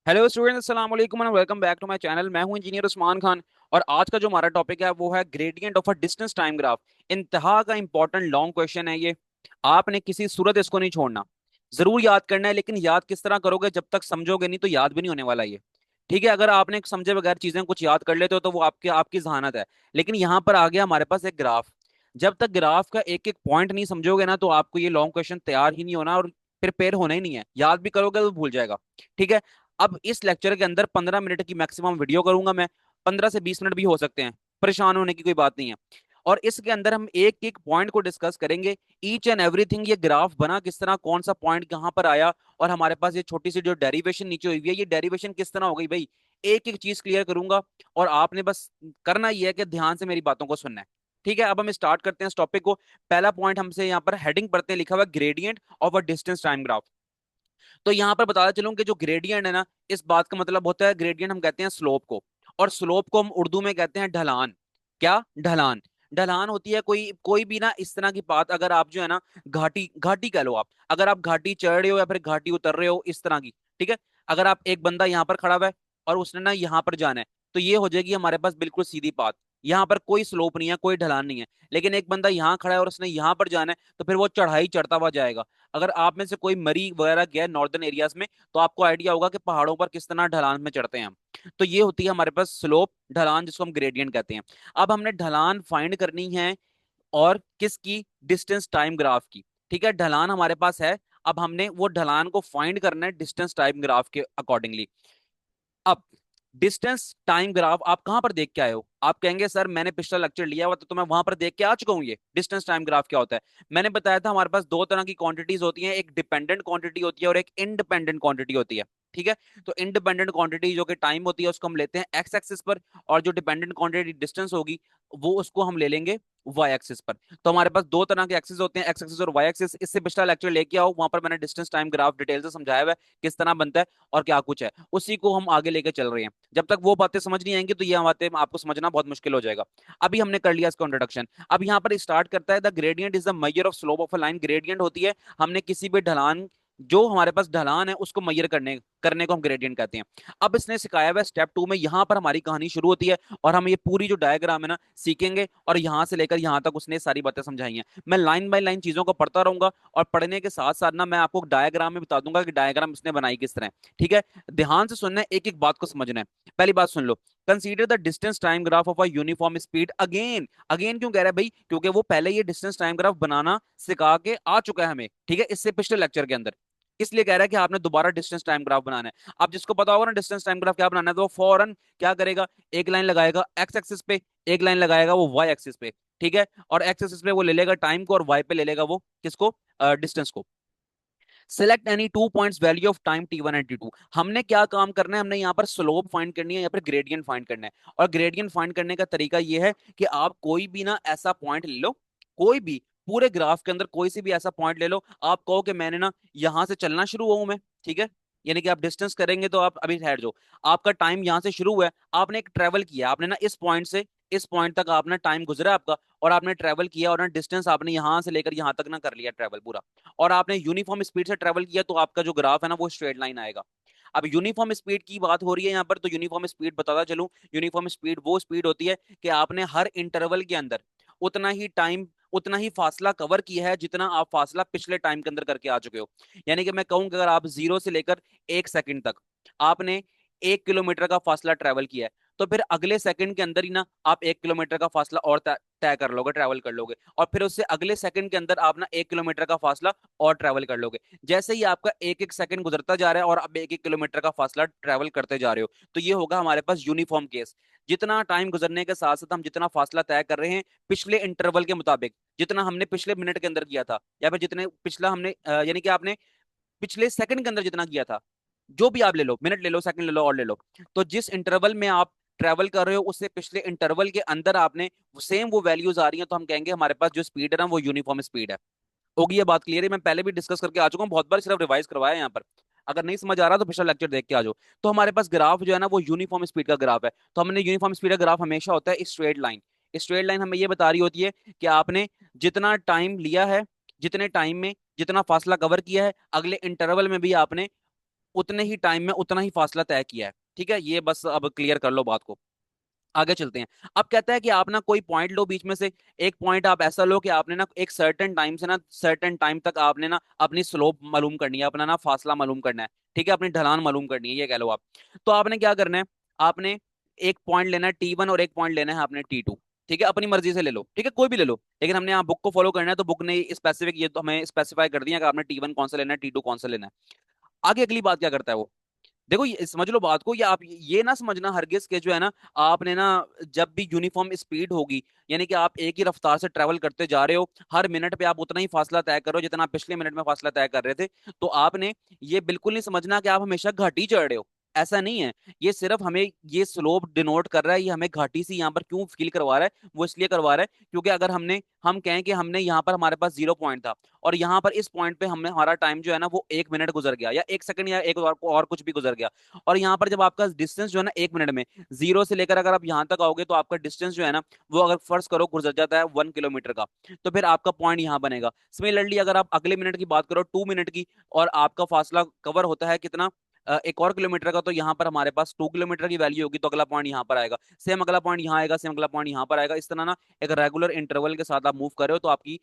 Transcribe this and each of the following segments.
Hello students, अस्सलाम वालेकुम and welcome back to my channel. मैं हूं इंजीनियर उस्मान खान और आज का जो हमारा टॉपिक है वो है gradient of a distance time graph. इंतहा का इंपॉर्टेंट लॉन्ग क्वेश्चन है ये। आपने किसी सूरत इसको नहीं छोड़ना, जरूर याद करना है। लेकिन याद किस तरह करोगे, जब तक समझोगे नहीं तो याद भी नहीं होने वाला ये। ठीक है, अगर आपने समझे बगैर चीजें कुछ याद कर लेते हो तो वो आपके आपकी जहानत है। लेकिन यहाँ पर आ गया हमारे पास एक ग्राफ। जब तक ग्राफ का एक एक पॉइंट नहीं समझोगे ना तो आपको ये लॉन्ग क्वेश्चन तैयार ही नहीं होना और प्रिपेयर होना ही नहीं है। याद भी करोगे तो भूल जाएगा। ठीक है। अब इस लेक्चर के अंदर 15 मिनट की मैक्सिमम वीडियो करूंगा मैं। 15 से 20 मिनट भी हो सकते हैं, परेशान होने की कोई बात नहीं है। और इसके अंदर हम एक एक पॉइंट को डिस्कस करेंगे, ईच एंड एवरीथिंग। ये ग्राफ बना किस तरह, कौन सा पॉइंट कहाँ पर आया, और हमारे पास ये छोटी सी जो डेरिवेशन नीचे हुई है ये डेरिवेशन किस तरह हो गई भाई। एक एक चीज क्लियर करूंगा और आपने बस करना ही है कि ध्यान से मेरी बातों को सुनना है। ठीक है, अब हम स्टार्ट करते हैं इस टॉपिक को। पहला पॉइंट हमसे यहाँ पर हेडिंग पढ़ते हैं, लिखा हुआ gradient of a distance time graph. तो यहां पर बताता चलूं कि जो ग्रेडियंट है ना, इस बात का मतलब होता है, ग्रेडियंट हम कहते हैं स्लोप को, और स्लोप को हम उर्दू में कहते हैं ढलान। क्या? ढलान। ढलान होती है कोई कोई भी ना इस तरह की बात, अगर आप जो है ना घाटी घाटी कह लो आप, अगर आप घाटी चढ़ रहे हो या फिर घाटी उतर रहे हो इस तरह की। ठीक है। अगर आप एक बंदा यहाँ पर खड़ा हुआ है और उसने ना यहाँ पर जाना है, तो ये हो जाएगी हमारे पास बिल्कुल सीधी बात। यहाँ पर कोई स्लोप नहीं है, कोई ढलान नहीं है। लेकिन एक बंदा यहाँ खड़ा है और उसने यहाँ पर जाना है, तो फिर वो चढ़ाई चढ़ता हुआ जाएगा। अगर आप में से कोई मरी वगैरह गया नॉर्दर्न एरियाज में, तो आपको आइडिया होगा कि पहाड़ों पर किस तरह ढलान में चढ़ते हैं हम। तो ये होती है हमारे पास स्लोप, ढलान, जिसको हम ग्रेडियंट कहते हैं। अब हमने ढलान फाइंड करनी है, और किसकी? डिस्टेंस टाइम ग्राफ की। ठीक है, ढलान हमारे पास है। अब हमने वो ढलान को फाइंड करना है डिस्टेंस टाइम ग्राफ के अकॉर्डिंगली। अब डिस्टेंस टाइम ग्राफ आप कहां पर देख के आए हो? आप कहेंगे सर मैंने पिछला लेक्चर लिया हुआ तो मैं वहां पर देख के आ चुका हूं। ये डिस्टेंस टाइम ग्राफ क्या होता है? मैंने बताया था हमारे पास दो तरह की क्वांटिटीज होती हैं, एक डिपेंडेंट क्वांटिटी होती है और एक इंडिपेंडेंट क्वांटिटी होती है। ठीक है। तो इंडिपेंडेंट क्वांटिटी जो कि टाइम होती है उसको हम लेते हैं एक्स एक्सिस पर, और जो डिपेंडेंट क्वांटिटी डिस्टेंस होगी वो उसको हम ले लेंगे वाई एक्सिस पर। तो हमारे पास दो तरह के एक्सिस होते हैं, एक्स एक्सिस और वाई एक्सिस। इससे पिछला लेक्चर लेके आओ, वहां पर मैंने डिस्टेंस टाइम ग्राफ डिटेल से समझाया हुआ है किस तरह बनता है और क्या कुछ है। उसी को हम आगे लेके चल रहे हैं। जब तक वो बातें समझ नहीं आएंगी तो ये बातें आपको समझना बहुत मुश्किल हो जाएगा। अभी हमने कर लिया इसका इंट्रोडक्शन। अब यहाँ पर स्टार्ट करता है, the gradient is the measure of slope of a line. Gradient होती है, हमने किसी भी ढलान, जो हमारे पास ढलान है उसको मैयर करने करने को हम ग्रेडियंट कहते हैं। अब इसने सिखाया हुआ स्टेप 2 में, यहां पर हमारी कहानी शुरू होती है और हम ये पूरी जो डायग्राम है ना सीखेंगे, और यहां से लेकर यहां तक उसने सारी बातें समझाई हैं। मैं लाइन बाय लाइन चीजों को पढ़ता रहूंगा, और पढ़ने के साथ साथ ना मैं आपको डायग्राम में बता दूंगा कि डायग्राम इसने बनाई किस तरह है। ठीक है। ध्यान से सुनना है, एक एक बात को समझना है। पहली बात सुन लो, consider the distance time graph of a uniform speed. Again again क्यों कह रहा है भाई? क्योंकि वो पहले ये डिस्टेंस टाइम ग्राफ बनाना सिखा के आ चुका है हमें। ठीक है, इससे पिछले लेक्चर के अंदर। इसलिए कह रहा है कि आपने दोबारा डिस्टेंस टाइम ग्राफ बनाना है। अब जिसको पता होगा ना डिस्टेंस टाइम ग्राफ क्या बनाना है, तो वो फौरन क्या करेगा, एक लाइन लगाएगा एक्स एक्सिस पे, एक लाइन लगाएगा वो वाई एक्सिस पे। ठीक है। और एक्स एक्सिस पे वो ले लेगा टाइम को, और वाई पे ले लेगा वो किसको? डिस्टेंस को। Select any two points value of time T one and T two. हमने क्या काम करना है, हमने यहाँ पर स्लोप फाइंड करनी है, यहाँ पर ग्रेडियंट फाइंड करना है। और ग्रेडियंट फाइंड करने का तरीका ये है कि आप कोई भी ना ऐसा पॉइंट ले लो, कोई भी पूरे ग्राफ के अंदर कोई सी भी ऐसा पॉइंट ले लो। आप कहो कि मैंने ना यहां से चलना शुरू हुआ हूं मैं। ठीक है। यानी कि आप डिस्टेंस करेंगे तो आप अभी ठहर जाओ, आपका टाइम यहां से शुरू हुआ है, आपने एक ट्रेवल किया, आपने ना इस पॉइंट से इस पॉइंट तक आपने टाइम गुजरा आपका, और आपने ट्रेवल किया, और ना डिस्टेंस आपने यहां से लेकर यहां तक ना कर लिया ट्रेवल पूरा, और आपने यूनिफॉर्म स्पीड से ट्रेवल किया, तो आपका जो ग्राफ है ना वो स्ट्रेट लाइन आएगा। अब यूनिफॉर्म स्पीड की बात हो रही है यहाँ पर, तो यूनिफॉर्म स्पीड बताता चलूं। यूनिफॉर्म स्पीड वो स्पीड होती है कि आपने हर इंटरवल के अंदर उतना ही टाइम, उतना ही फासला कवर किया है जितना आप फासला पिछले टाइम के अंदर करके आ चुके हो। यानी कि मैं कहूं कि अगर आप 0 से लेकर 1 सेकंड तक आपने 1 किलोमीटर का फासला ट्रेवल किया है, तो फिर अगले सेकंड के अंदर ही ना आप 1 किलोमीटर का फासला और तय तय कर लोगे, ट्रैवल कर लोगे, और फिर उससे अगले सेकंड के अंदर आप ना 1 किलोमीटर का फासला और ट्रैवल कर लोगे। जैसे ही आपका एक एक सेकंड गुजरता जा रहा है और अब 1 1 किलोमीटर का फासला ट्रैवल करते जा रहे हो, तो ये होगा हमारे पास यूनिफॉर्म केस। जितना टाइम गुजरने के साथ साथ हम जितना फासला तय कर रहे हैं पिछले इंटरवल के मुताबिक, जितना हमने पिछले मिनट के अंदर किया था, या फिर जितने पिछला हमने यानी कि आपने पिछले सेकंड के अंदर जितना किया था, जो भी आप ले लो, मिनट ले लो, सेकंड ले लो और ले लो, तो जिस इंटरवल में आप ट्रेवल कर रहे हो उससे पिछले इंटरवल के अंदर आपने सेम वो वैल्यूज आ रही हैं, तो हम कहेंगे हमारे पास जो स्पीड है ना वो यूनिफॉर्म स्पीड है। होगी ये बात क्लियर है? मैं पहले भी डिस्कस करके आ चुका हूँ बहुत बार, सिर्फ रिवाइज करवाया है यहाँ पर। अगर नहीं समझ आ रहा तो पिछला लेक्चर देख के आ जाओ। तो हमारे पास ग्राफ जो है ना वो यूनिफॉर्म स्पीड का ग्राफ है। तो हमने यूनिफॉर्म स्पीड का ग्राफ हमेशा होता है स्ट्रेट लाइन। स्ट्रेट लाइन हमें ये बता रही होती है कि आपने जितना टाइम लिया है, जितने टाइम में जितना फासला कवर किया है, अगले इंटरवल में भी आपने उतने ही टाइम में उतना ही फासला तय किया है। ठीक है, ये बस अब क्लियर कर लो बात को। आगे चलते हैं। अब कहता है कि आप ना कोई पॉइंट लो बीच में से। एक पॉइंट आप ऐसा लो कि आपने ना एक सर्टेन टाइम से ना सर्टेन टाइम तक आपने ना अपनी स्लोप मालूम करनी है, अपना ना फासला मालूम करना है। ठीक है, अपनी ढलान मालूम करनी है, ये कह लो आप। तो आपने क्या करना है, आपने एक पॉइंट लेना है T1 और एक पॉइंट लेना है आपने T2। ठीक है, अपनी मर्जी से ले लो, ठीक है, कोई भी ले लो, लेकिन हमने यहाँ बुक को फॉलो करना है, तो बुक ने स्पेसिफिक ये तो हमें स्पेसिफाई कर दिया कि आपने T1 कौन सा लेना है, T2 कौन सा लेना है। आगे अगली बात क्या करता है वो, देखो समझ लो बात को, ये आप ये ना समझना हरगिज के जो है ना, आपने ना जब भी यूनिफॉर्म स्पीड होगी, यानी कि आप एक ही रफ्तार से ट्रेवल करते जा रहे हो, हर मिनट पे आप उतना ही फासला तय करो जितना आप पिछले मिनट में फासला तय कर रहे थे, तो आपने ये बिल्कुल नहीं समझना कि आप हमेशा घाटी चढ़ रहे हो। ऐसा नहीं है। ये सिर्फ हमें ये स्लोप डिनोट कर रहा है, ये हमें घाटी से यहाँ पर क्यों फील करवा रहा है, वो इसलिए करवा रहा है क्योंकि अगर हम कहें कि हमने यहाँ पर हमारे पास 0 पॉइंट था, और यहाँ पर इस पॉइंट पे हमने हमारा टाइम जो है ना वो 1 मिनट गुजर गया, या 1 सेकंड, या एक और कुछ भी गुजर गया, और यहाँ पर जब आपका डिस्टेंस जो है ना 1 मिनट में, जीरो से लेकर अगर आप यहाँ तक आओगे, तो आपका डिस्टेंस जो है ना वो अगर फर्ज करो गुजर जाता है 1 किलोमीटर का, तो फिर आपका पॉइंट यहाँ बनेगा। सिमिलरली अगर आप अगले मिनट की बात करो, 2 मिनट की, और आपका फासला कवर होता है कितना, एक और किलोमीटर का, तो यहाँ पर हमारे पास 2 किलोमीटर की वैल्यू होगी, तो अगला पॉइंट यहाँ पर आएगा, सेम अगला पॉइंट यहाँ आएगा, सेम अगला पॉइंट यहाँ पर आएगा। इस तरह ना एक रेगुलर इंटरवल के साथ आप मूव कर रहे हो, तो आपकी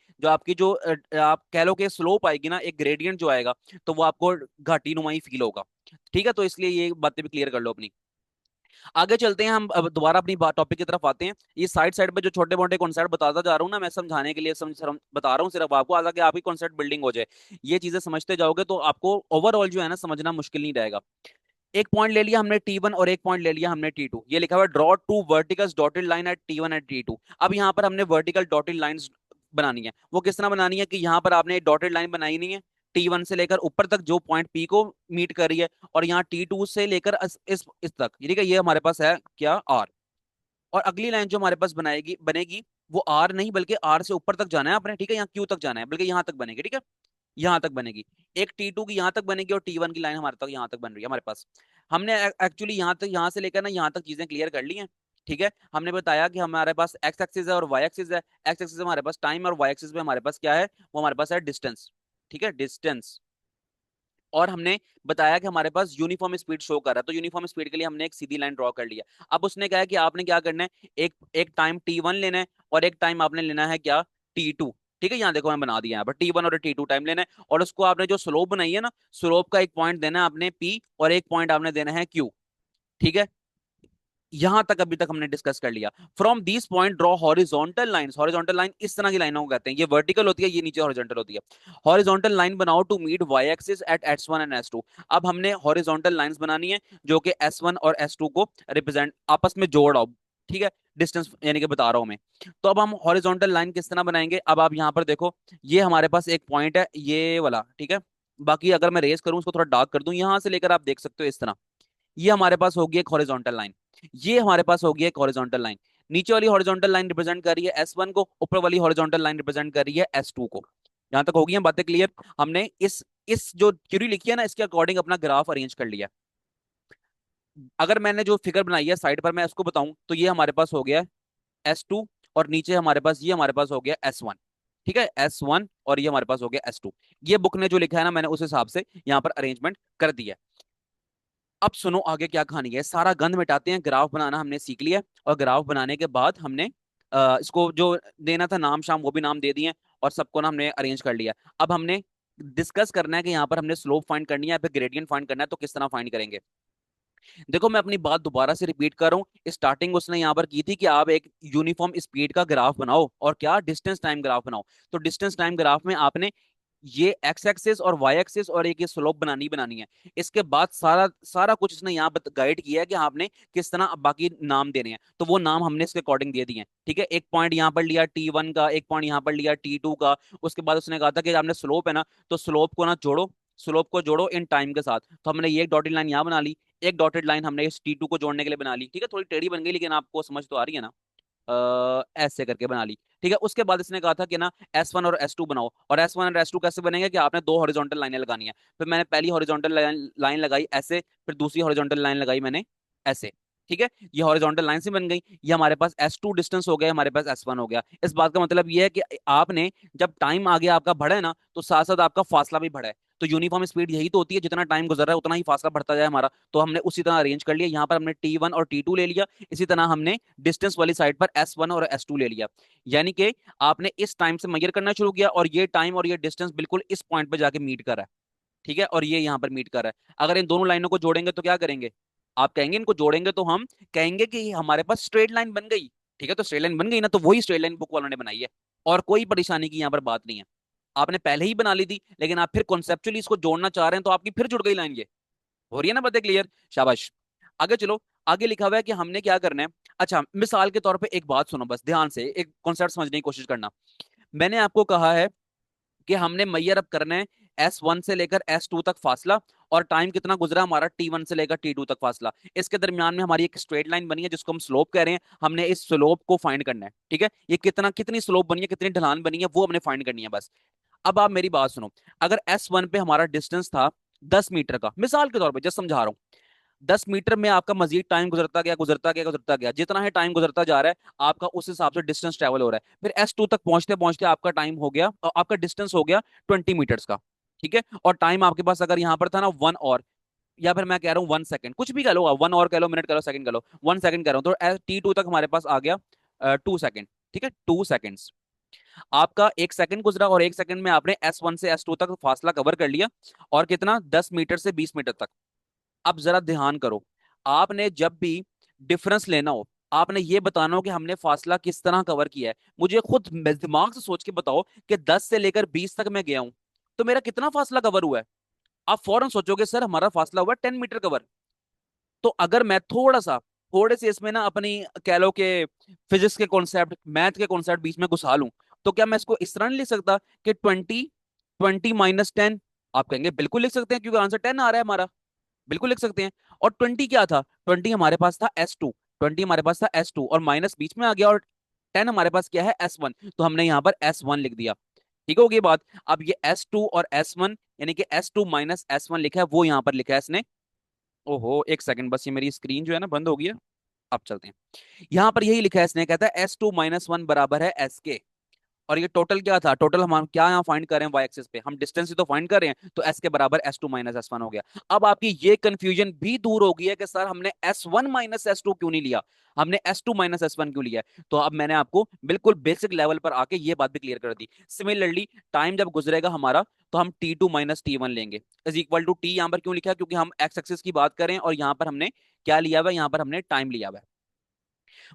जो आप कह लो कि स्लोप आएगी ना, एक ग्रेडियंट जो आएगा, तो वो आपको घाटी नुमाई फील होगा। ठीक है, तो इसलिए ये बातें भी क्लियर कर लो अपनी। आगे चलते हैं, हम अब दोबारा अपनी टॉपिक की तरफ आते हैं। ये साइड साइड पे जो छोटे मोटे कॉन्सेप्ट बताता जा रहा हूँ ना, मैं समझाने के लिए बता रहा हूँ सिर्फ आपको, आगे आपकी कॉन्सेप्ट बिल्डिंग हो जाए। ये चीजें समझते जाओगे तो आपको ओवरऑल जो है ना समझना मुश्किल नहीं रहेगा। एक पॉइंट ले लिया हमने T1 और एक पॉइंट ले लिया हमने T2, ये लिखा हुआ draw two vertical dotted line at T1 and T2। अब यहाँ पर हमने वर्टिकल डॉटेड लाइंस बनानी है। वो किस तरह बनानी है कि यहाँ पर आपने डॉटेड लाइन बनाई नहीं है, T1 से लेकर ऊपर तक जो पॉइंट P को मीट कर रही है, और यहाँ T2 से लेकर इस तक, ठीक है, ये हमारे पास है क्या R। और अगली लाइन जो हमारे पास बनाएगी बनेगी, वो R नहीं बल्कि R से ऊपर तक जाना है आपने, ठीक है, यहाँ Q तक जाना है, बल्कि यहाँ तक बनेगी, ठीक है, यहाँ तक बनेगी। एक T2 की यहाँ तक बनेगी, और T1 की लाइन हमारे तक यहाँ तक बन रही है हमारे पास। हमने एक्चुअली यहाँ तक, यहाँ से लेकर ना यहाँ तक चीजें क्लियर कर ली हैं। ठीक है, हमने बताया कि हमारे पास एक्स एक्सिस है और वाई एक्सिस है। एक्स एक्सिस हमारे पास टाइम, और वाई एक्सिस पे हमारे पास क्या है, वो हमारे पास है डिस्टेंस। ठीक है, डिस्टेंस। और हमने बताया कि हमारे पास यूनिफॉर्म स्पीड शो कर रहा है, तो यूनिफॉर्म स्पीड के लिए हमने एक सीधी लाइन ड्रॉ कर लिया। अब उसने कहा है कि आपने क्या करना है, एक एक टाइम T1 लेना है, और एक टाइम आपने लेना है क्या, T2। ठीक है, यहाँ देखो मैं बना दिया यहाँ पर T1 और T2 टाइम लेना है, और उसको आपने जो स्लोप बनाई है ना, स्लोप का एक पॉइंट देना है आपने P, और एक पॉइंट आपने देना है Q। ठीक है, यहां तक अभी तक हमने डिस्कस कर लिया। From this point draw horizontal lines. Horizontal line इस तरह की लाइनों को कहते हैं, ये वर्टिकल होती है, ये नीचे हॉरिजॉन्टल होती है। हॉरिजॉन्टल लाइन बनाओ to meet Y axis at S1 and S2। अब हमने हॉरिजॉन्टल लाइंस बनानी है जो कि S1 और S2 को रिप्रेजेंट आपस में जोड़ो। ठीक है, डिस्टेंस यानी कि बता रहा हूं मैं। तो अब हम हॉरिजॉन्टल लाइन किस तरह बनाएंगे, अब आप यहां पर देखो, ये हमारे पास एक पॉइंट है ये वाला, ठीक है। बाकी अगर मैं रेस करूं, उसको थोड़ा डार्क कर दूं, यहां से लेकर आप देख सकते हो इस तरह, ये हमारे पास होगी एक हॉरिजॉन्टल लाइन, ये हमारे पास होगी एक हॉरिजॉन्टल लाइन। नीचे वाली हॉरिजॉन्टल लाइन रिप्रेजेंट कर रही है S1 को, ऊपर वाली हॉरिजॉन्टल लाइन रिप्रेजेंट कर रही है S2 को। यहां तक होगी हैं बातें क्लियर। हमने इस जो क्यूरी लिखी है ना, इसके अकॉर्डिंग अपना ग्राफ अरेंज कर लिया। अगर मैंने जो फिगर बनाई है साइड पर मैं उसको बताऊं, तो ये हमारे पास हो गया S2, और नीचे हमारे पास ये हमारे पास हो गया S1। ठीक है, S1, और ये हमारे पास हो गया S2। ये बुक ने जो लिखा है ना, मैंने उस हिसाब से यहाँ पर अरेंजमेंट कर दिया। अब सुनो आगे क्या कहानी है, सारा गंद मिटाते हैं। ग्राफ बनाना हमने सीख लिया, और ग्राफ बनाने के बाद हमने इसको जो देना था नाम शाम, वो भी नाम दे दिए, और सबको ना हमने अरेंज कर लिया। अब हमने डिस्कस करना है कि यहाँ पर हमने स्लोप फाइंड करनी है या फिर ग्रेडियंट फाइंड करना है, तो किस तरह फाइंड करेंगे। देखो मैं अपनी बात दोबारा से रिपीट कर रहा हूँ, स्टार्टिंग उसने यहाँ पर की थी कि आप एक यूनिफॉर्म स्पीड का ग्राफ बनाओ, और क्या डिस्टेंस टाइम ग्राफ बनाओ। तो डिस्टेंस टाइम ग्राफ में आपने ये एक्स एक्सिस और वाई एक्सिस और एक ये स्लोप बनानी है। इसके बाद सारा सारा कुछ इसने यहाँ पर गाइड किया है कि आपने किस तरह बाकी नाम देने हैं, तो वो नाम हमने इसके अकॉर्डिंग दे दिए हैं। ठीक है, एक पॉइंट यहाँ पर लिया T1 का, एक पॉइंट यहाँ पर लिया T2 का। उसके बाद उसने कहा था कि आपने स्लोप है ना, तो स्लोप को ना जोड़ो, स्लोप को जोड़ो इन टाइम के साथ। तो हमने ये एक डॉटेड लाइन यहाँ बना ली, एक डॉटेड लाइन हमने इस T2 को जोड़ने के लिए बना ली। ठीक है, थोड़ी टेढ़ी बन गई, लेकिन आपको समझ तो आ रही है ना, ऐसे करके बना ली। ठीक है, उसके बाद इसने कहा था कि ना S1 और S2 बनाओ, और S1 और S2 कैसे बनेंगे कि आपने दो हॉरिजॉन्टल लाइनें लगानी है। फिर मैंने पहली हॉरिजॉन्टल लाइन लगाई ऐसे, फिर दूसरी हॉरिजॉन्टल लाइन लगाई मैंने ऐसे। ठीक है, ये हॉरिजॉन्टल लाइन से बन गई। ये हमारे पास S2 डिस्टेंस हो गया, हमारे पास S1 हो गया। इस बात का मतलब ये है कि आपने जब टाइम आगे आपका बढ़े ना, तो साथ साथ आपका फासला भी बढ़ा है। तो यूनिफॉर्म स्पीड यही तो होती है, जितना टाइम गुजर रहा है उतना ही फासला बढ़ता जाए हमारा। तो हमने उसी तरह अरेंज कर लिया, यहाँ पर हमने T1 और T2 ले लिया, इसी तरह हमने डिस्टेंस वाली साइड पर S1 और S2 ले लिया। यानी कि आपने इस टाइम से मेजर करना शुरू किया और ये टाइम और ये डिस्टेंस बिल्कुल इस पॉइंट पे जाके मीट कर रहा है। ठीक है, और ये यहाँ पर मीट कर रहा है। अगर इन दोनों लाइनों को जोड़ेंगे तो क्या करेंगे, आप कहेंगे इनको जोड़ेंगे तो हम कहेंगे कि हमारे पास स्ट्रेट लाइन बन गई। ठीक है, तो स्ट्रेट लाइन बन गई ना, तो वही स्ट्रेट लाइन बुक वालों ने बनाई है, और कोई परेशानी की यहाँ पर बात नहीं है। आपने पहले ही बना ली थी, लेकिन आप फिर कॉन्सेप्चुअली इसको जोड़ना चाह रहे हैं, तो आपकी फिर जुड़ गई लाइन। ये हो रही है ना बातें क्लियर? शाबाश। आगे चलो, आगे लिखा हुआ है कि हमने क्या करना है। अच्छा, मिसाल के तौर पे एक बात सुनो, बस ध्यान से एक कॉन्सेप्ट समझने की कोशिश करना। मैंने आपको कहा है कि हमने मैयर अप करना है S1 से लेकर S2 तक फासला, और टाइम कितना गुजरा हमारा T1 से लेकर T2 तक फासला। इसके दरमियान में हमारी एक स्ट्रेट लाइन बनी है जिसको हम स्लोप कह रहे हैं, हमने इस स्लोप को फाइंड करना है। ठीक है, ये कितना कितनी स्लोप बनी है, कितनी ढलान बनी है, वो हमने फाइंड करनी है बस। अब आप मेरी बात सुनो, अगर S1 पे हमारा डिस्टेंस था 10 मीटर का, मिसाल के तौर पर जस्ट समझा रहा हूँ, 10 मीटर में आपका मजीद टाइम गुजरता गया गुजरता गया गुजरता गया, जितना है टाइम गुजरता जा रहा है आपका उस हिसाब से डिस्टेंस ट्रेवल हो रहा है। फिर S2 तक पहुंचते पहुंचते आपका टाइम हो गया, और आपका डिस्टेंस हो गया 20 मीटर्स का। ठीक है, और टाइम आपके पास अगर यहाँ पर था ना 1 और, या फिर मैं कह रहा हूँ 1 सेकंड, कुछ भी कह लो, 1 और कह लो, मिनट कह लो, सेकंड कह लो, 1 सेकंड कह रहा हूँ, तो T2 तक हमारे पास आ गया 2 सेकंड। ठीक है, 2 सेकंड्स। आपका 1 सेकंड गुजरा, और 1 सेकंड में आपने S1 से S2 तक फासला कवर कर लिया, और कितना, 10 मीटर से 20 मीटर तक। अब जरा ध्यान करो, आपने जब भी डिफरेंस लेना हो, आपने ये बताना हो कि हमने फासला किस तरह कवर किया है। मुझे खुद दिमाग से सोच के बताओ कि 10 से लेकर 20 तक मैं गया हूं, तो मेरा कितना फासला कवर हुआ है। आप फौरन सोचोगे सर हमारा फासला हुआ 10 मीटर कवर। तो अगर मैं थोड़े से इसमें ना अपनी कह लो कि फिजिक्स के कॉन्सेप्ट, मैथ के कॉन्सेप्ट बीच में घुसा लूं, तो क्या मैं इसको इस तरह नहीं लिख सकता कि 20 20 - 10? आप कहेंगे बिल्कुल लिख सकते हैं, क्योंकि आंसर 10 आ रहा है हमारा, बिल्कुल लिख सकते हैं। और 20 क्या था, 20 हमारे पास था S2, 20 हमारे पास था S2, और माइनस बीच में आ गया, और 10 हमारे पास क्या है, S1, तो हमने यहाँ पर S1 लिख दिया। ठीक होगी बात? अब ये S2 और S1, यानी कि S2 माइनस S1 लिखा है, वो यहाँ पर लिखा है इसने। ओहो, एक सेकंड, बस ये मेरी स्क्रीन जो है ना बंद हो गई है। अब चलते हैं, यहाँ पर यही लिखा है इसने, कहता है S2 - 1 बराबर है SK। और ये टोटल क्या था, टोटल हम क्या यहाँ फाइंड कर रहे हैं, वाई एक्सिस पे हम डिस्टेंस ही तो फाइंड कर रहे हैं, तो S के बराबर S2 - S1 हो गया। अब आपकी ये कंफ्यूजन भी दूर हो गई है कि सर हमने S1 - S2 क्यों नहीं लिया, हमने S2 - S1 क्यों लिया है। तो अब मैंने आपको बिल्कुल बेसिक लेवल पर आके ये बात भी क्लियर कर दी। सिमिलरली टाइम जब गुजरेगा हमारा, तो हम T2 - T1 लेंगे, इज इक्वल टू T। यहाँ पर क्यों लिखा है, क्योंकि हम एक्स एक्सिस की बात करें, और यहाँ पर हमने क्या लिया हुआ है, यहाँ पर हमने टाइम लिया हुआ है।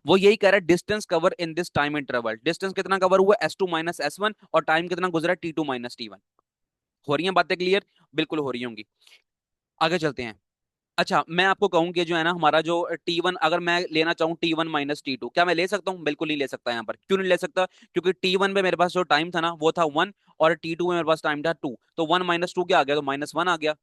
वो यही कह रहा है, distance cover in this time interval, distance कितना कवर हुआ, S2 - S1, और टाइम कितना गुजरा, T2 - T1। हो रही हैं बातें क्लियर? बिल्कुल हो रही होंगी। आगे चलते हैं। अच्छा, मैं आपको कहूं कि जो है ना हमारा जो T1, अगर मैं लेना चाहूँ T1 - T2, क्या मैं ले सकता हूँ? बिल्कुल नहीं ले सकता। यहाँ पर क्यों नहीं ले सकता? क्योंकि T1 पे मेरे पास जो टाइम था ना वो था 1, और T2 में मेरे पास टाइम था 2, तो 1 - 2 क्या आ गया, तो -1 आ गया।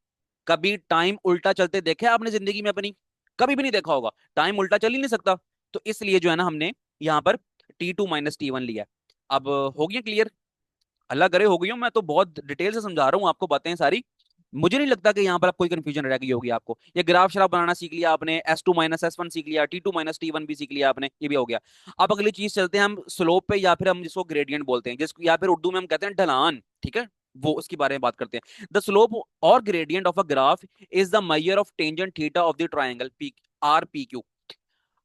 कभी टाइम उल्टा चलते देखा है आपने जिंदगी में अपनी? कभी भी नहीं देखा होगा, टाइम उल्टा चल ही नहीं सकता। तो इसलिए जो है ना हमने यहाँ पर T2 - T1 लिया है। अब हो गया क्लियर? अल्लाह करे हो गई हूँ, मैं तो बहुत डिटेल से समझा रहा हूँ आपको बातें सारी। मुझे नहीं लगता कि यहाँ पर कोई कंफ्यूजन रह गई होगी आपको। ये ग्राफ शराफ बनाना सीख लिया आपने, S2 - S1 सीख लिया, T2 - T1 भी सीख लिया आपने, ये भी हो गया। अब अगली चीज चलते हैं हम स्लोप पे, या फिर हम जिसको ग्रेडियंट बोलते हैं, जिसको या फिर उर्दू में हम कहते हैं ढलान। ठीक है, वो उसके बारे में बात करते हैं। द स्लोप और gradient of a graph is the measure of tangent theta of the triangle P RPQ।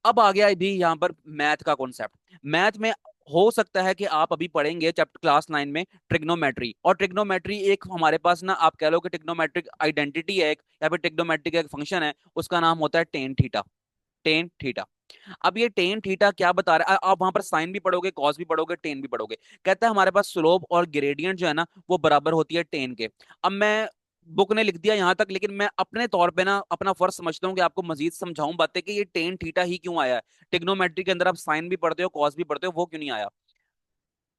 अब आ गया भी यहाँ पर मैथ का कॉन्सेप्ट। मैथ में हो सकता है कि आप अभी पढ़ेंगे चैप्टर क्लास 9 में ट्रिग्नोमेट्री, और ट्रिग्नोमेट्री एक हमारे पास ना, आप कह लो कि ट्रिग्नोमेट्रिक आइडेंटिटी है एक, या फिर ट्रिग्नोमेट्रिक एक फंक्शन है, उसका नाम होता है टेन थीटा। Tan theta. अब ये टेन थीटा क्या बता रहा है, आप वहां पर साइन भी पढ़ोगे, कॉस भी पढ़ोगे, टेन भी पढ़ोगे। कहता है हमारे पास स्लोप और ग्रेडियंट जो है ना वो बराबर होती है टेन के। अब मैं, बुक ने लिख दिया यहां तक, लेकिन मैं अपने तौर पे ना अपना फर्ज समझता हूँ कि आपको मजीद समझाऊं बातें कि ये टेन थीटा ही क्यों आया है। टिग्नोमेट्री के अंदर आप साइन भी पढ़ते हो, कॉस भी पढ़ते हो, वो क्यों नहीं आया।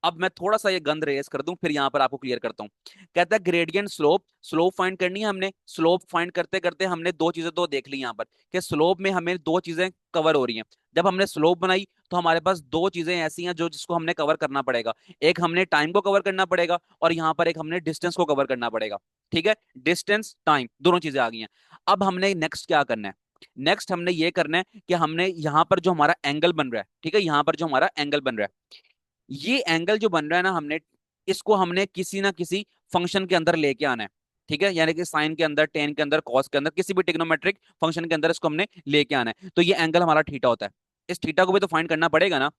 अब मैं थोड़ा सा ये गंद रेस कर दूं, फिर यहां पर आपको क्लियर करता हूँ। कहता है ग्रेडियंट स्लोप, स्लोप फाइंड करनी है हमने। स्लोप फाइंड करते करते हमने दो चीजें तो देख ली यहाँ पर, कि स्लोप में हमें दो चीजें कवर हो रही हैं। जब हमने स्लोप बनाई तो हमारे पास दो चीजें ऐसी हैं जो जिसको हमने कवर करना पड़ेगा। एक हमने टाइम को कवर करना पड़ेगा, और यहाँ पर एक हमने डिस्टेंस को कवर करना पड़ेगा। ठीक है, डिस्टेंस टाइम दोनों चीजें आ गई हैं। अब हमने नेक्स्ट क्या करना है, नेक्स्ट हमने ये करना है कि हमने यहाँ पर जो हमारा एंगल बन रहा है, ठीक है, यहाँ पर जो हमारा एंगल बन रहा है, ये एंगल जो बन रहा है ना, हमने इसको हमने किसी ना किसी फंक्शन के अंदर लेके आना है। ठीक है, यानी कि साइन के अंदर, टेन के अंदर, कॉस के अंदर, किसी भी ट्रिग्नोमेट्रिक फंक्शन के अंदर इसको हमने लेके आना है, तो ये एंगल हमारा थीटा होता है। इस थीटा को भी तो फाइंड करना पड़ेगा ना।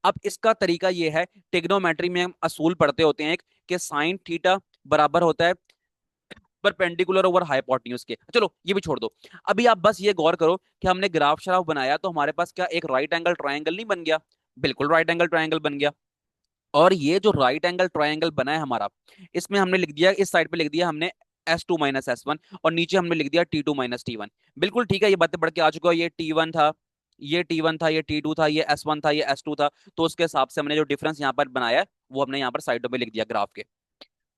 अब इसका तरीका ये है, ट्रिग्नोमेट्री में हम असूल पढ़ते होते हैं एक, कि साइन थीटा बराबर होता है परपेंडिकुलर ओवर हाइपोटेन्यूज के। चलो ये भी छोड़ दो। अभी आप बस ये गौर करो कि हमने ग्राफ शराफ बनाया तो हमारे पास क्या एक राइट एंगल ट्रायंगल नहीं बन गया? बिल्कुल राइट एंगल ट्रायंगल बन गया। और ये जो राइट एंगल ट्रायंगल बना है हमारा, इसमें हमने लिख दिया, इस साइड पे लिख दिया हमने S2 - S1, और नीचे हमने लिख दिया T2 - T1। बिल्कुल ठीक है, ये बातें बढ़ के आ चुका है। ये T1 था, ये T1 था, ये T2 था, ये S1 था, ये S2 था। तो उसके हिसाब से हमने जो डिफरेंस यहाँ पर बनाया है वो हमने यहाँ पर साइडों में लिख दिया ग्राफ के।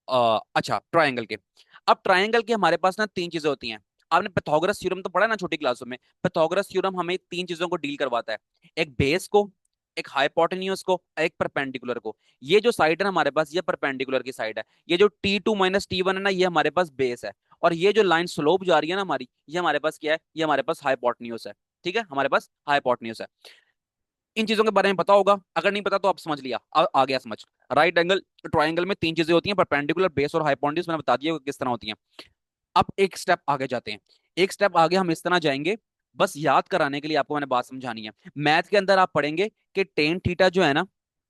अच्छा, ट्रायंगल के। अब ट्रायंगल के हमारे पास ना तीन चीजें होती हैं। आपने पाइथागोरस थ्योरम तो पढ़ा ना छोटी क्लासों में? पाइथागोरस थ्योरम हमें तीन चीजों को डील करवाता है, एक बेस को, एक हाइपोटेन्यूज को, एक परपेंडिकुलर को। ये जो साइड है ना हमारे पास, ये परपेंडिकुलर की साइड है। ये जो T2 - T1 है ना, ये हमारे पास बेस है। और ये जो लाइन स्लोप जा रही है ना हमारी, ये हमारे पास क्या है? ये हमारे पास हाइपोटेन्यूज है। ठीक है, हमारे पास हाइपोटेन्यूज है। इन चीजों के बारे में पता होगा, अगर नहीं पता तो आप समझ लिया, आ गया समझ। राइट एंगल ट्राइंगल में तीन चीजें होती हैं, परपेंडिकुलर, बेस और हाइपोटेन्यूज। मैंने बता दिया किस तरह होती हैं। अब एक स्टेप आगे जाते हैं। एक स्टेप आगे हम इस तरह जाएंगे, बस याद कराने के लिए आपको मैंने बात समझानी है। मैथ के अंदर आप पढ़ेंगे कि टेन थीटा जो है ना,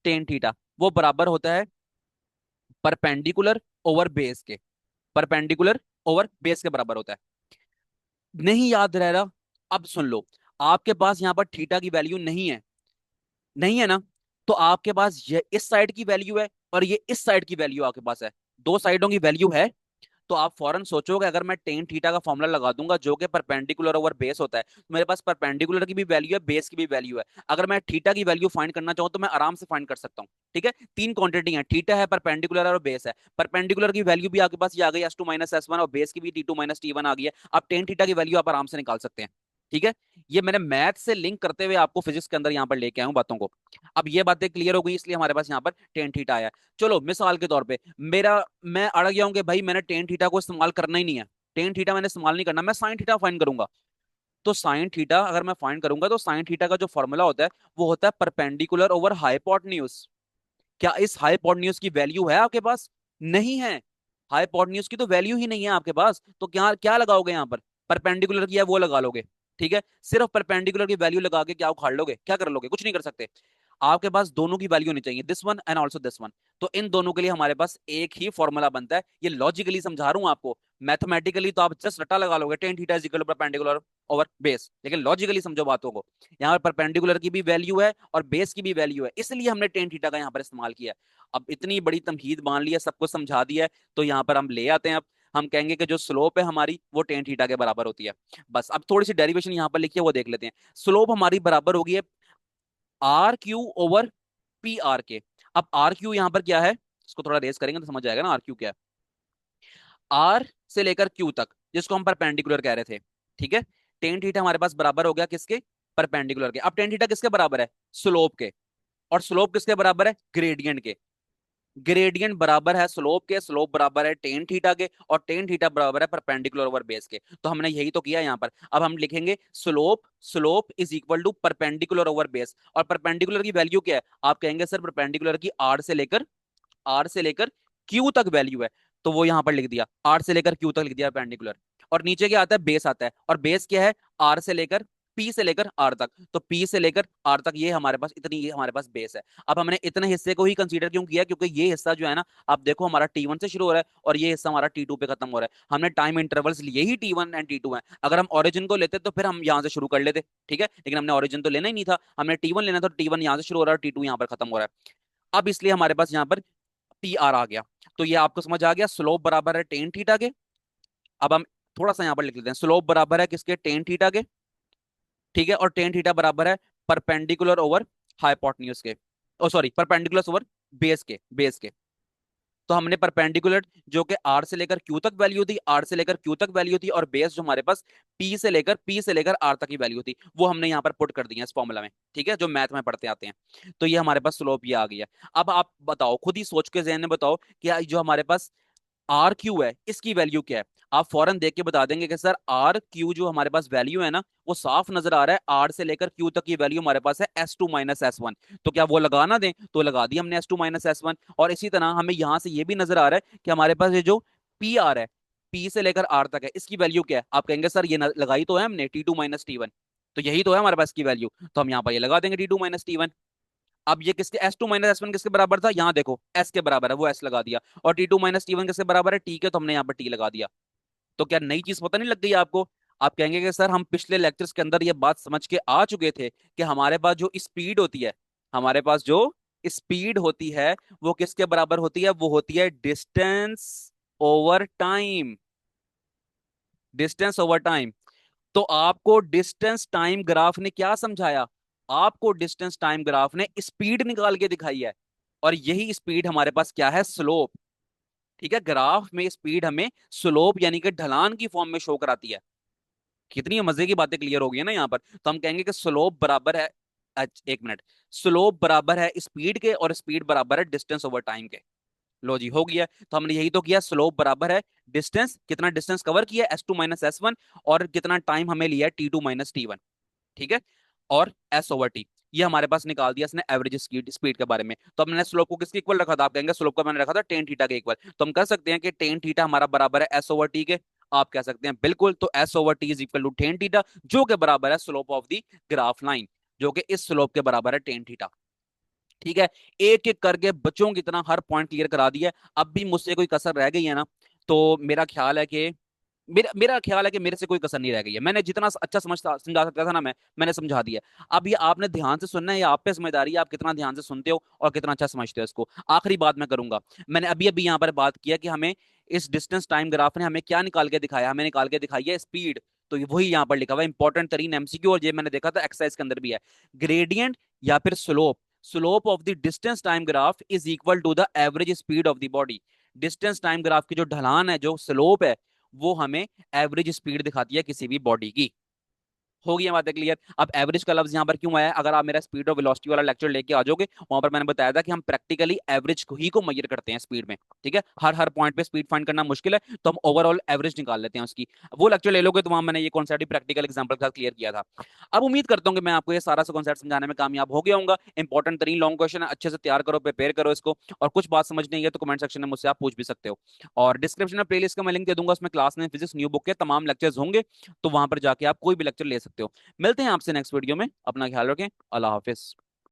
टेन थीटा वो बराबर होता है परपेंडिकुलर ओवर बेस के। परपेंडिकुलर ओवर बेस के बराबर होता है। नहीं याद रह रहा? अब सुन लो, आपके पास यहाँ पर थीटा की वैल्यू नहीं है, नहीं है ना? तो आपके पास ये इस साइड की वैल्यू है और ये इस साइड की वैल्यू आपके पास है, दो साइडों की वैल्यू है। तो आप फौरन सोचोगे, अगर मैं टेन थीटा का फॉर्मूला लगा दूंगा जो कि परपेंडिकुलर ओवर बेस होता है, तो मेरे पास परपेंडिकुलर की भी वैल्यू है, बेस की भी वैल्यू है। अगर मैं थीटा की वैल्यू फाइंड करना चाहूँ तो मैं आराम से फाइंड कर सकता हूँ। ठीक है, तीन क्वांटिटी है, थीटा है, परपेंडिकुलर और बेस है। परपेंडिकुलर की वैल्यू भी आपके पास ये आ गई S2 - S1, और बेस की भी T2 - T1 आ गई है। आप टेन थीटा की वैल्यू आप आराम से निकाल सकते हैं। ठीक है, ये मैंने मैथ से लिंक करते हुए आपको फिजिक्स के अंदर यहाँ पर लेके आया हूँ बातों को। अब ये बातें क्लियर हो गई, इसलिए हमारे पास यहाँ पर टेन थीटा आया है। चलो मिसाल के तौर पे मेरा, मैं अड़ गया हूं कि भाई मैंने टेन थीटा को इस्तेमाल करना ही नहीं है, टेन थीटा मैंने इस्तेमाल नहीं करना, मैं साइन थीटा फाइंड करूंगा। तो साइन थीटा अगर मैं फाइंड करूंगा तो साइन थीटा का जो फॉर्मूला होता है वो होता है परपेंडिकुलर ओवर हाइपोटेन्यूज। क्या इस हाइपोटेन्यूज की वैल्यू है आपके पास? नहीं है। हाइपोटेन्यूज की तो वैल्यू ही नहीं है आपके पास, तो क्या क्या लगाओगे यहाँ पर? परपेंडिकुलर की है वो लगा लोगे। ठीक है, सिर्फ परपेंडिकुलर की वैल्यू लगा के क्या उखाड़ लोगे? क्या कर लोगे? कुछ नहीं कर सकते। आपके पास दोनों की वैल्यू होनी चाहिए, this one and also this one. तो इन दोनों के लिए हमारे पास एक ही फॉर्मूला बनता है। ये लॉजिकली समझा रहा हूं आपको। मैथमेटिकली तो आप जस्ट रट्टा लगा लोगे, tan theta is equal to perpendicular over base, लेकिन लॉजिकली समझो बातों को। यहाँ पर परपेंडिकुलर की भी वैल्यू है और बेस की भी वैल्यू है, इसलिए हमने टेन थीटा का यहाँ पर इस्तेमाल किया। अब इतनी बड़ी तमहीद मान ली है, सब कुछ समझा दिया है, तो यहाँ पर हम ले आते हैं। अब हम कहेंगे कि जो स्लोप है हमारी वो टेन थीटा के बराबर होती है। बस अब थोड़ी सी डेरिवेशन यहाँ पर लिखिए, वो देख लेते हैं। स्लोप हमारी बराबर होगी है RQ ओवर PR के। अब RQ यहाँ पर क्या है, इसको थोड़ा रेस करेंगे तो समझ जाएगा ना RQ क्या है। R से लेकर Q तक, जिसको हम परपेंडिकुलर कह रहे थे। ठीक है, टेन थीटा हमारे पास बराबर हो गया किसके? परपेंडिकुलर के। अब टेन थीटा किसके बराबर है? स्लोप के। और स्लोप किसके बराबर है? ग्रेडियंट के। ग्रेडियंट बराबर है स्लोप के, स्लोप बराबर है टेन थीटा के, और टेन थीटा बराबर है परपेंडिकुलर ओवर बेस के। तो हमने यही तो किया यहाँ पर। अब हम लिखेंगे slope, slope is equal to perpendicular over base. और परपेंडिकुलर की वैल्यू क्या है? आप कहेंगे सर परपेंडिकुलर की आर से लेकर क्यू तक वैल्यू है, तो वो यहां पर लिख दिया, आर से लेकर क्यू तक लिख दिया परपेंडिकुलर। और नीचे क्या आता है? बेस आता है। और बेस क्या है? आर से लेकर पी से लेकर आर तक, तो पी से लेकर आर तक ये हमारे पास इतनी, ये हमारे पास बेस है। अब हमने इतने हिस्से को ही कंसीडर क्यों किया? क्योंकि ये हिस्सा जो है ना, आप देखो हमारा T1 से शुरू हो रहा है और ये हिस्सा हमारा T2 पे खत्म हो रहा है। हमने टाइम इंटरवल्स लिए ही T1 एंड T2 है। अगर हम ओरिजिन को लेते तो फिर हम यहाँ से शुरू कर लेते। ठीक है, लेकिन हमने ओरिजिन तो लेना ही नहीं था, हमने T1 लेना था, तो T1 यहाँ से शुरू हो रहा है और T2 यहाँ पर खत्म हो रहा है। अब इसलिए हमारे पास यहाँ पर PR आ गया। तो ये आपको समझ आ गया, स्लोप बराबर है टेन थीटा के। अब हम थोड़ा सा यहाँ पर लिख लेते हैं, स्लोप बराबर है किसके? टेन थीटा के। ठीक है, और टेन थीटा बराबर है परपेंडिकुलर ओवर हाइपोटेन्यूज के, ओ सॉरी परपेंडिकुलर ओवर बेस के। तो हमने परपेंडिकुलर जो कि आर से लेकर क्यू तक वैल्यू थी, आर से लेकर क्यू तक वैल्यू थी, और बेस जो हमारे पास पी से लेकर आर तक की वैल्यू थी, वो हमने यहाँ पर पुट कर दी है इस फॉर्मूला में। ठीक है, जो मैथ में पढ़ते आते हैं। तो ये हमारे पास स्लोप ये आ गया। अब आप बताओ, खुद ही सोच के जहन में बताओ कि जो हमारे पास आर क्यू है इसकी वैल्यू क्या है? आप फौरन देख के बता देंगे कि सर आर क्यू जो हमारे पास वैल्यू है ना, वो साफ नजर आ रहा है, आर से लेकर क्यू तक की वैल्यू हमारे पास है S2 - S1। तो क्या वो लगाना दें? तो लगा दी हमने S2 - S1। और इसी तरह हमें यहां से ये भी नजर आ रहा है कि हमारे पास ये जो पी आर है, पी से लेकर आर तक है, इसकी वैल्यू क्या है? आप कहेंगे सर ये लगाई तो है हमने, T2 - T1, तो यही तो है हमारे पास की वैल्यू, तो हम यहाँ पर ये लगा देंगे T2 - T1। अब ये किसके, S2 - S1 किसके बराबर था? यहाँ देखो S के बराबर है, वो S लगा दिया। और T2 - T1 किसके बराबर है? T के, तो हमने यहाँ पर T लगा दिया। तो क्या नई चीज पता नहीं लग गई आपको? आप कहेंगे कि सर हम पिछले लेक्चर्स के अंदर ये बात समझ के आ चुके थे कि हमारे पास जो स्पीड होती है, हमारे पास जो स्पीड होती है वो किसके बराबर होती है? वो होती है distance over time. Distance over time. तो आपको डिस्टेंस टाइम ग्राफ ने क्या समझाया? आपको डिस्टेंस टाइम ग्राफ ने स्पीड निकाल के दिखाई है, और यही स्पीड हमारे पास क्या है? स्लोप। ठीक है, ग्राफ में स्पीड हमें स्लोप यानी कि ढलान की फॉर्म में शो कराती है। कितनी मजे की बातें क्लियर हो गई है ना यहाँ पर। तो हम कहेंगे कि स्लोप बराबर है, एक मिनट, स्लोप बराबर है स्पीड के, और स्पीड बराबर है डिस्टेंस ओवर टाइम के। लो जी, हो गया। तो हमने यही तो किया, स्लोप बराबर है डिस्टेंस, कितना डिस्टेंस कवर किया, S2 - S1, और कितना टाइम हमें लिया है, T2 - T1। ठीक है, और S/T ये हमारे पास निकाल दिया इसने एवरेज स्पीड स्पीड के बारे में। तो हमने स्लोप को किसके इक्वल रखा था? आप कहेंगे स्लोप का मैंने रखा था टेन थीटा के इक्वल, तो हम कह सकते हैं कि टेन थीटा हमारा बराबर है S/T के। आप कह सकते हैं बिल्कुल, तो S/T is equal to tan theta, जो के बराबर है slope of the graph line, जो कि इस स्लोप के बराबर है टेन थीटा। ठीक है, एक एक करके बच्चों की तरह हर पॉइंट क्लियर करा दिया। अब भी मुझसे कोई कसर रह गई है ना, तो मेरा ख्याल है कि मेरा ख्याल है कि मेरे से कोई कसर नहीं रह गई है। मैंने जितना अच्छा समझा सकता था ना, मैंने समझा दिया। अब ये आपने ध्यान से सुनना है, ये आप पे समझदारी है, आप कितना ध्यान से सुनते हो और कितना अच्छा समझते हो इसको। आखिरी बात मैं करूंगा, मैंने अभी अभी यहाँ पर बात किया कि हमें इस डिस्टेंस टाइम ग्राफ ने हमें क्या निकाल के दिखाया? हमें निकाल के दिखाई है स्पीड। तो वही यहाँ पर लिखा हुआ इंपॉर्टेंट तरीन एमसीक्यू, और ये मैंने देखा था एक्सरसाइज के अंदर भी है। ग्रेडियंट या फिर slope, slope of the distance time graph is equal to the average speed of the body. Distance time graph की जो ढलान है, जो स्लोप है, वो हमें एवरेज स्पीड दिखाती है किसी भी बॉडी की। हो गई बातें क्लियर? अब एवरेज का लफ्ज यहाँ पर क्यों आया? अगर आप मेरा स्पीड और वेलोसिटी वाला लेक्चर लेके आ जाओगे, वहां पर मैंने बताया था कि हम प्रैक्टिकली एवरेज को ही को मेजर करते हैं स्पीड में। ठीक है, हर हर पॉइंट पे स्पीड फाइंड करना मुश्किल है, तो हम ओवरऑल एवरेज निकाल लेते हैं उसकी। वो लेक्चर ले लोगे तो वहां मैंने ये कॉन्सेप्ट प्रैक्टिकल एग्जाम्पल के साथ क्लियर किया था। अब उम्मीद करता हूँ कि मैं आपको ये सारा सा कॉन्सेप्ट समझाने में कामयाब हो गया हूँ। इंपॉर्टेंट तरीन लॉन्ग क्वेश्चन है, अच्छे से तैयार करो, प्रिपेयर करो इसको। और कुछ बात समझ नहीं है तो कमेंट सेक्शन में मुझसे आप पूछ भी सकते हो। और डिस्क्रिप्शन में प्लेलिस्ट का मैं लिंक दे दूंगा, उसमें क्लास में फिजिक्स न्यू बुक के तमाम लेक्चर्स होंगे, तो वहां पर जाके आप कोई भी लेक्चर ले सकते हो। मिलते हैं आपसे नेक्स्ट वीडियो में, अपना ख्याल रखें, अल्लाह हाफिज।